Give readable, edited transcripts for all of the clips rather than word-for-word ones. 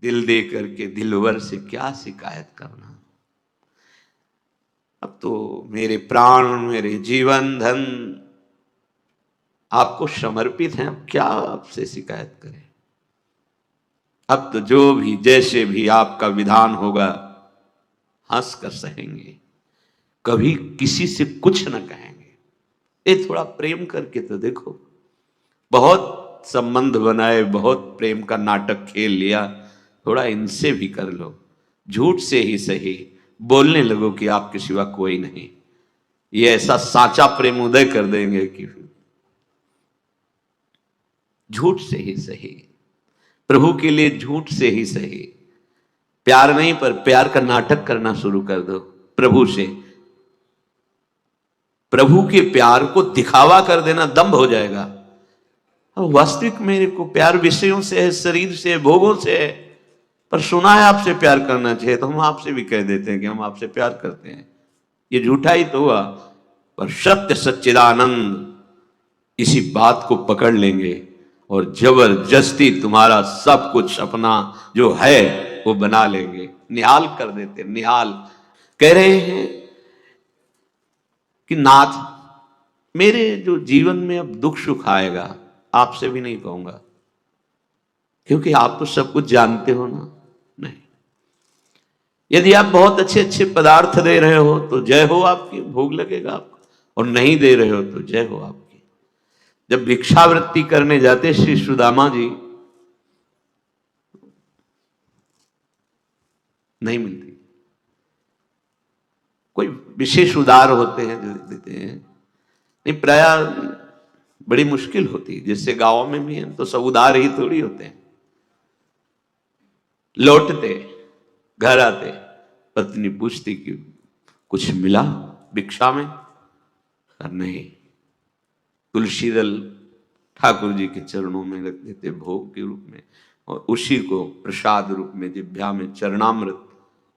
दिल दे करके दिलवर से क्या शिकायत करना। अब तो मेरे प्राण, मेरे जीवन, धन आपको समर्पित हैं, अब क्या आपसे शिकायत करें। अब तो जो भी जैसे भी आपका विधान होगा हंस कर सहेंगे, कभी किसी से कुछ न कहेंगे। ये थोड़ा प्रेम करके तो देखो, बहुत संबंध बनाए, बहुत प्रेम का नाटक खेल लिया, थोड़ा इनसे भी कर लो। झूठ से ही सही बोलने लगो कि आपके सिवा कोई नहीं, ये ऐसा साचा प्रेम उदय कर देंगे कि झूठ से ही सही, प्रभु के लिए झूठ से ही सही, प्यार नहीं पर प्यार का नाटक करना शुरू कर दो प्रभु से। प्रभु के प्यार को दिखावा कर देना दंभ हो जाएगा। वास्तविक मेरे को प्यार विषयों से है, शरीर से है, भोगों से है, पर सुना है आपसे प्यार करना चाहिए तो हम आपसे भी कह देते हैं कि हम आपसे प्यार करते हैं। ये झूठा ही तो हुआ, पर सत्य सच्चिदानंद इसी बात को पकड़ लेंगे और जबरदस्ती तुम्हारा सब कुछ अपना जो है वो बना लेंगे, निहाल कर देते। निहाल कह रहे हैं कि नाथ मेरे जो जीवन में अब दुख सुख आएगा आपसे भी नहीं कहूंगा, क्योंकि आप तो सब कुछ जानते हो ना। नहीं, यदि आप बहुत अच्छे अच्छे पदार्थ दे रहे हो तो जय हो आपकी, भोग लगेगा आपको, और नहीं दे रहे हो तो जय हो आपकी। जब भिक्षावृत्ति करने जाते श्री सुदामा जी, नहीं मिलती, कोई विशेष उदार होते हैं जो देते हैं, नहीं प्राय बड़ी मुश्किल होती है। जैसे गांव में भी हैं तो सब उदार ही थोड़ी होते हैं। लौटते घर आते पत्नी पूछती कि कुछ मिला भिक्षा में, नहीं, तुलसी दल ठाकुर जी के चरणों में रख देते भोग के रूप में, और उसी को प्रसाद रूप में जिह्वा में चरणामृत,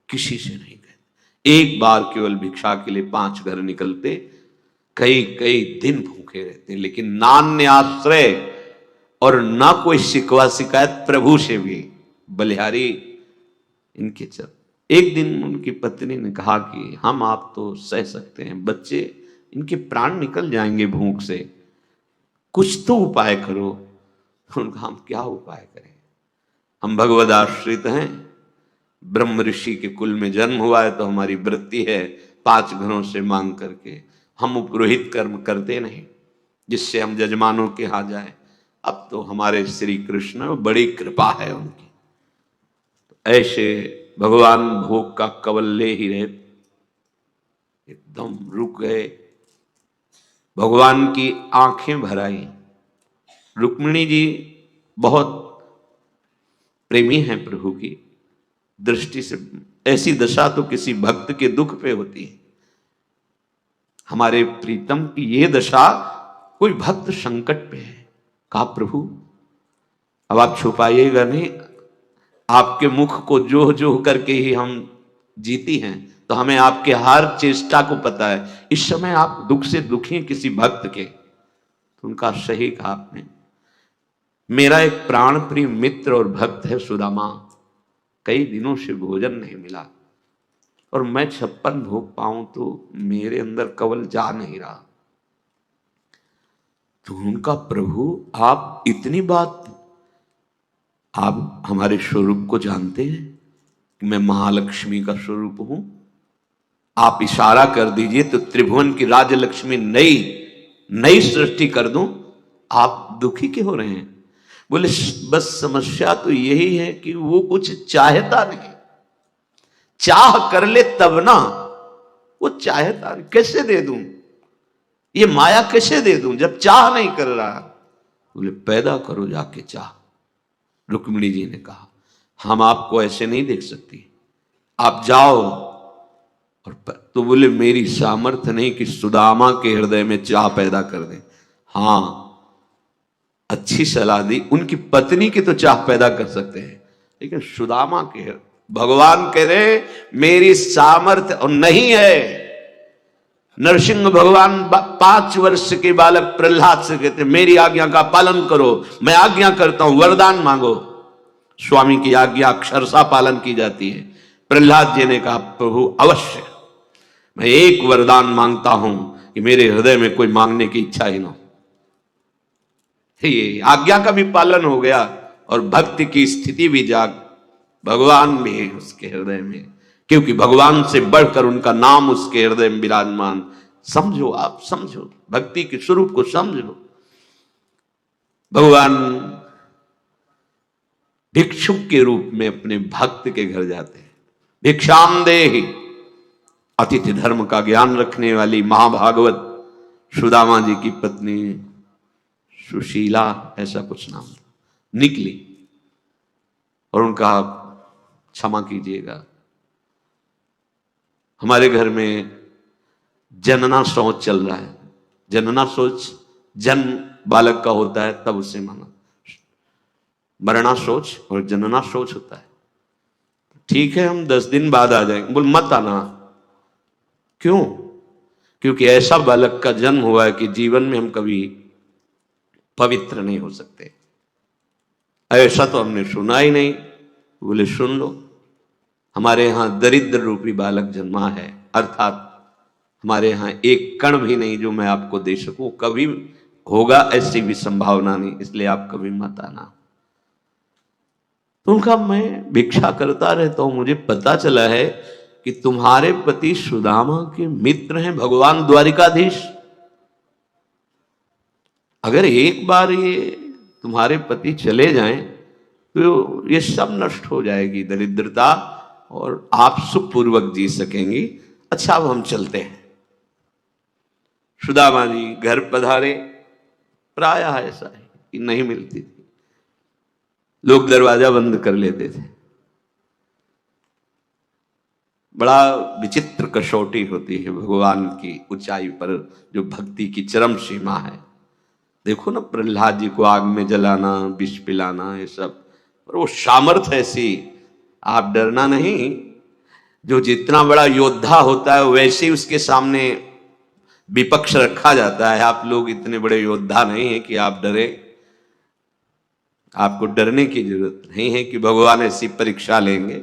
किसी से नहीं कहते। एक बार केवल भिक्षा के लिए 5 घर निकलते, कई कई दिन भूखे रहते, लेकिन नान्य आश्रय और ना कोई शिकवा शिकायत प्रभु से भी। बलिहारी इनके चल, एक दिन उनकी पत्नी ने कहा कि हम आप तो सह सकते हैं, बच्चे इनके प्राण निकल जाएंगे भूख से, कुछ तो उपाय करो। उनका हम क्या उपाय करें, हम भगवद आश्रित हैं, ब्रह्म ऋषि के कुल में जन्म हुआ है तो हमारी वृत्ति है 5 घरों से मांग करके, हम उपरोहित कर्म करते नहीं जिससे हम जजमानों के यहाँ जाएं। अब तो हमारे श्री कृष्ण बड़ी कृपा है उनकी, तो ऐसे भगवान भोग का कवल ले ही रहे, एकदम रुक गए। भगवान की आंखें भर आई। रुक्मिणी जी बहुत प्रेमी हैं प्रभु की दृष्टि से, ऐसी दशा तो किसी भक्त के दुख पे होती है। हमारे प्रीतम की ये दशा, कोई भक्त संकट पे है। कहा प्रभु अब आप छुपाइएगा नहीं, आपके मुख को जोह जोह करके ही हम जीती हैं, तो हमें आपके हर चेष्टा को पता है। इस समय आप दुख से दुखी हैं किसी भक्त के, तो उनका सही कहा आपने। मेरा एक प्राण प्रिय मित्र और भक्त है सुदामा, कई दिनों से भोजन नहीं मिला और मैं 56 भोग पाऊं तो मेरे अंदर कवल जा नहीं रहा। तो उनका प्रभु आप इतनी बात, आप हमारे स्वरूप को जानते हैं कि मैं महालक्ष्मी का स्वरूप हूं, आप इशारा कर दीजिए तो त्रिभुवन की राजलक्ष्मी नई सृष्टि कर दूं, आप दुखी क्यों हो रहे हैं? बोले बस समस्या तो यही है कि वो कुछ चाहता नहीं, चाह कर ले तब ना, वो चाहता नहीं, कैसे दे दूं ये माया, कैसे दे दूं जब चाह नहीं कर रहा? बोले पैदा करो जाके चाह। रुक्मिणी जी ने कहा हम आपको ऐसे नहीं देख सकती, आप जाओ। और तो बोले मेरी सामर्थ्य नहीं कि सुदामा के हृदय में चाह पैदा कर दे। हाँ, अच्छी सलाह दी, उनकी पत्नी की तो चाह पैदा कर सकते हैं, लेकिन सुदामा के, भगवान कह रहे मेरी सामर्थ्य और नहीं है। नरसिंह भगवान 5 वर्ष के बालक प्रहलाद से कहते मेरी आज्ञा का पालन करो, मैं आज्ञा करता हूं, वरदान मांगो। स्वामी की आज्ञा अक्षरशः पालन की जाती है। प्रहलाद जी ने कहा प्रभु अवश्य, मैं एक वरदान मांगता हूं कि मेरे हृदय में कोई मांगने की इच्छा ही ना हो। ये आज्ञा का भी पालन हो गया और भक्ति की स्थिति भी जाग, भगवान भी है उसके हृदय में, क्योंकि भगवान से बढ़कर उनका नाम उसके हृदय में विराजमान। समझो, आप समझो, भक्ति के स्वरूप को समझो। भगवान भिक्षुक के रूप में अपने भक्त के घर जाते हैं। भिक्षाम देहि, अतिथि धर्म का ज्ञान रखने वाली महाभागवत सुदामा जी की पत्नी सुशीला, ऐसा कुछ नाम था, निकली और उनका क्षमा कीजिएगा, हमारे घर में जनना शौच चल रहा है। जनना शौच जन्म बालक का होता है तब उसे माना, मरना शौच और जनना शौच होता है। ठीक है, हम 10 दिन बाद आ जाएंगे। बोल मत आना। क्यों? क्योंकि ऐसा बालक का जन्म हुआ है कि जीवन में हम कभी पवित्र नहीं हो सकते। ऐसा तो हमने सुना ही नहीं। बोले सुन लो, हमारे यहां दरिद्र रूपी बालक जन्मा है, अर्थात हमारे यहां एक कण भी नहीं जो मैं आपको दे सकूं, कभी होगा ऐसी भी संभावना नहीं, इसलिए आप कभी मत आना। तो उनका मैं भिक्षा करता रहता हूं, मुझे पता चला है कि तुम्हारे पति सुदामा के मित्र हैं भगवान द्वारिकाधीश। अगर एक बार ये तुम्हारे पति चले जाएं तो ये सब नष्ट हो जाएगी, दरिद्रता, और आप सुखपूर्वक जी सकेंगी। अच्छा, अब हम चलते हैं। सुदामा जी घर पधारे। प्रायः ऐसा है कि नहीं मिलती थी, लोग दरवाजा बंद कर लेते थे। बड़ा विचित्र कसौटी होती है भगवान की ऊंचाई पर, जो भक्ति की चरम सीमा है। देखो ना, प्रहलाद जी को आग में जलाना, विष पिलाना, ये सब, और वो सामर्थ्य ऐसी, आप डरना नहीं। जो जितना बड़ा योद्धा होता है वैसे ही उसके सामने विपक्ष रखा जाता है। आप लोग इतने बड़े योद्धा नहीं है कि आप डरे। आपको डरने की जरूरत नहीं है कि भगवान ऐसी परीक्षा लेंगे।